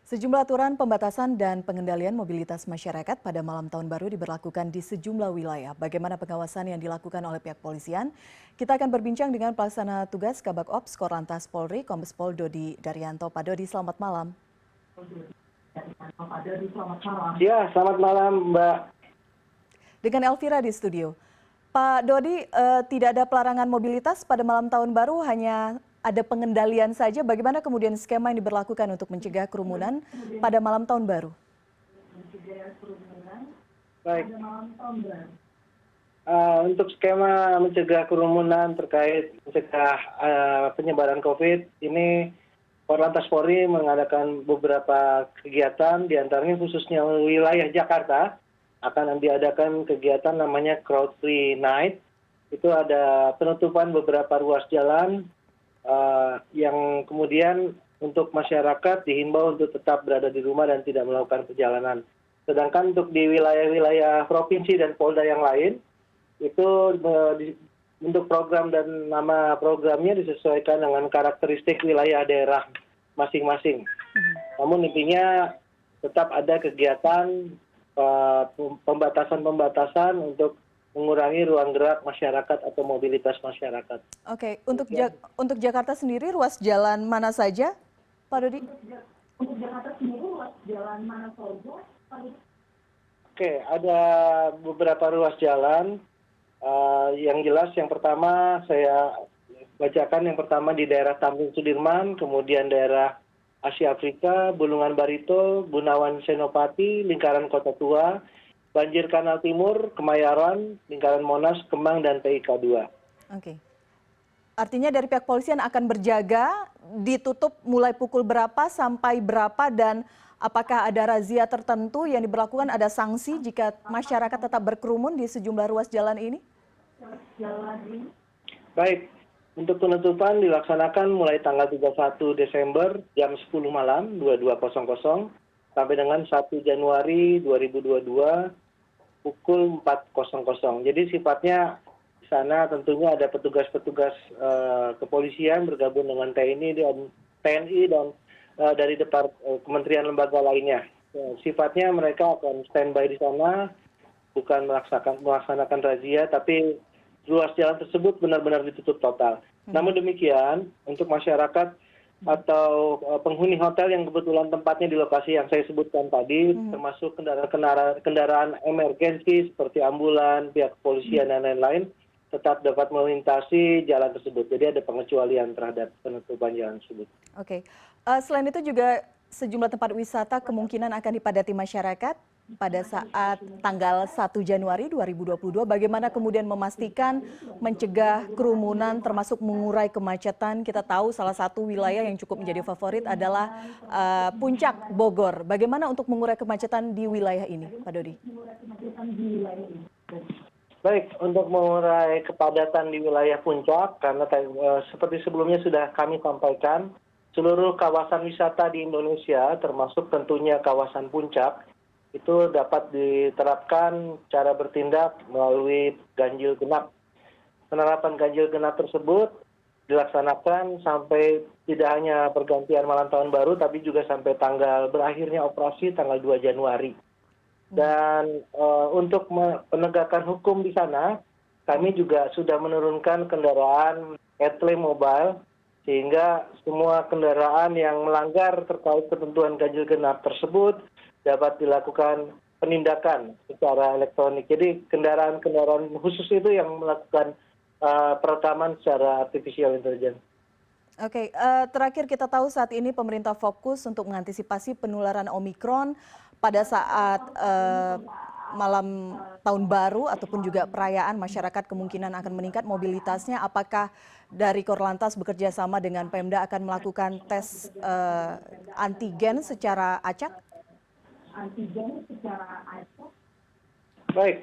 Sejumlah aturan pembatasan dan pengendalian mobilitas masyarakat pada malam tahun baru diberlakukan di sejumlah wilayah. Bagaimana pengawasan yang dilakukan oleh pihak polisian? Kita akan berbincang dengan pelaksana tugas Kabak Ops Korlantas Polri, Kombes Pol Dodi Daryanto. Pak Dodi, selamat malam. Ya, selamat malam, Mbak. Dengan Elvira di studio. Pak Dodi, tidak ada pelarangan mobilitas pada malam tahun baru, hanya ada pengendalian saja. Bagaimana kemudian skema yang diberlakukan untuk mencegah kerumunan pada malam tahun baru? Baik. Untuk skema mencegah kerumunan terkait mencegah penyebaran COVID, ini Korlantas Polri mengadakan beberapa kegiatan, diantaranya khususnya wilayah Jakarta akan diadakan kegiatan namanya Crowd Free Night. Itu ada penutupan beberapa ruas jalan yang kemudian untuk masyarakat dihimbau untuk tetap berada di rumah dan tidak melakukan perjalanan. Sedangkan untuk di wilayah-wilayah provinsi dan Polda yang lain, itu untuk program dan nama programnya disesuaikan dengan karakteristik wilayah daerah masing-masing. Namun intinya tetap ada kegiatan pembatasan-pembatasan untuk mengurangi ruang gerak masyarakat atau mobilitas masyarakat. Oke, untuk Jakarta sendiri ruas jalan mana saja, Pak Dodi? Untuk Jakarta sendiri ruas jalan mana saja, Pak Dodi? Oke, ada beberapa ruas jalan. Yang jelas yang pertama saya bacakan, yang pertama di daerah Tamrin Sudirman, kemudian daerah Asia Afrika, Bulungan Barito, Gunawan Senopati, Lingkaran Kota Tua, Banjir Kanal Timur, Kemayoran, Lingkaran Monas, Kemang, dan PIK 2. Oke. Artinya dari pihak polisian akan berjaga, ditutup mulai pukul berapa sampai berapa, dan apakah ada razia tertentu yang diberlakukan, ada sanksi jika masyarakat tetap berkerumun di sejumlah ruas jalan ini? Baik, untuk penutupan dilaksanakan mulai tanggal 31 Desember jam 10 malam 22.00 sampai dengan 1 Januari 2022 pukul 4.00. Jadi sifatnya di sana tentunya ada petugas-petugas kepolisian bergabung dengan TNI dan dari kementerian lembaga lainnya. Sifatnya mereka akan standby di sana, bukan melaksanakan razia, tapi ruas jalan tersebut benar-benar ditutup total. Namun demikian, untuk masyarakat atau penghuni hotel yang kebetulan tempatnya di lokasi yang saya sebutkan tadi, termasuk kendaraan emergensi seperti ambulan, pihak kepolisian dan lain-lain, tetap dapat melintasi jalan tersebut. Jadi ada pengecualian terhadap penutupan jalan tersebut. Oke, selain itu juga sejumlah tempat wisata kemungkinan akan dipadati masyarakat pada saat tanggal 1 Januari 2022. Bagaimana kemudian memastikan mencegah kerumunan termasuk mengurai kemacetan? Kita tahu salah satu wilayah yang cukup menjadi favorit adalah Puncak Bogor. Bagaimana untuk mengurai kemacetan di wilayah ini, Pak Dodi? Baik, untuk mengurai kepadatan di wilayah Puncak, karena seperti sebelumnya sudah kami sampaikan, seluruh kawasan wisata di Indonesia, termasuk tentunya kawasan Puncak, itu dapat diterapkan cara bertindak melalui ganjil genap. Penerapan ganjil genap tersebut dilaksanakan sampai tidak hanya pergantian malam tahun baru, tapi juga sampai tanggal berakhirnya operasi tanggal 2 Januari. Dan untuk penegakan hukum di sana, kami juga sudah menurunkan kendaraan etle mobile, sehingga semua kendaraan yang melanggar terkait ketentuan ganjil genap tersebut dapat dilakukan penindakan secara elektronik. Jadi kendaraan-kendaraan khusus itu yang melakukan perekaman secara artificial intelligence. Oke, terakhir kita tahu saat ini pemerintah fokus untuk mengantisipasi penularan Omikron pada saat malam tahun baru ataupun juga perayaan, masyarakat kemungkinan akan meningkat mobilitasnya. Apakah dari Korlantas bekerja sama dengan Pemda akan melakukan tes antigen secara acak? Baik,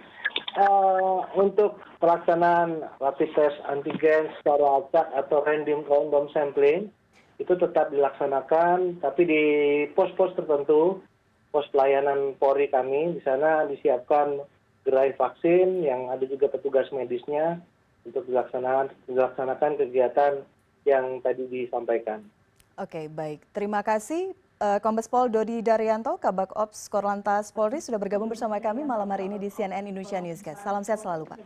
untuk pelaksanaan rapid test antigen secara acak atau random sampling itu tetap dilaksanakan, tapi di pos-pos tertentu, pos pelayanan Polri kami, di sana disiapkan gerai vaksin yang ada juga petugas medisnya untuk dilaksanakan kegiatan yang tadi disampaikan. Oke, baik. Terima kasih Kombes Pol Dodi Daryanto, Kabak Ops Korlantas Polri sudah bergabung bersama kami malam hari ini di CNN Indonesia Newscast. Salam sehat selalu, Pak.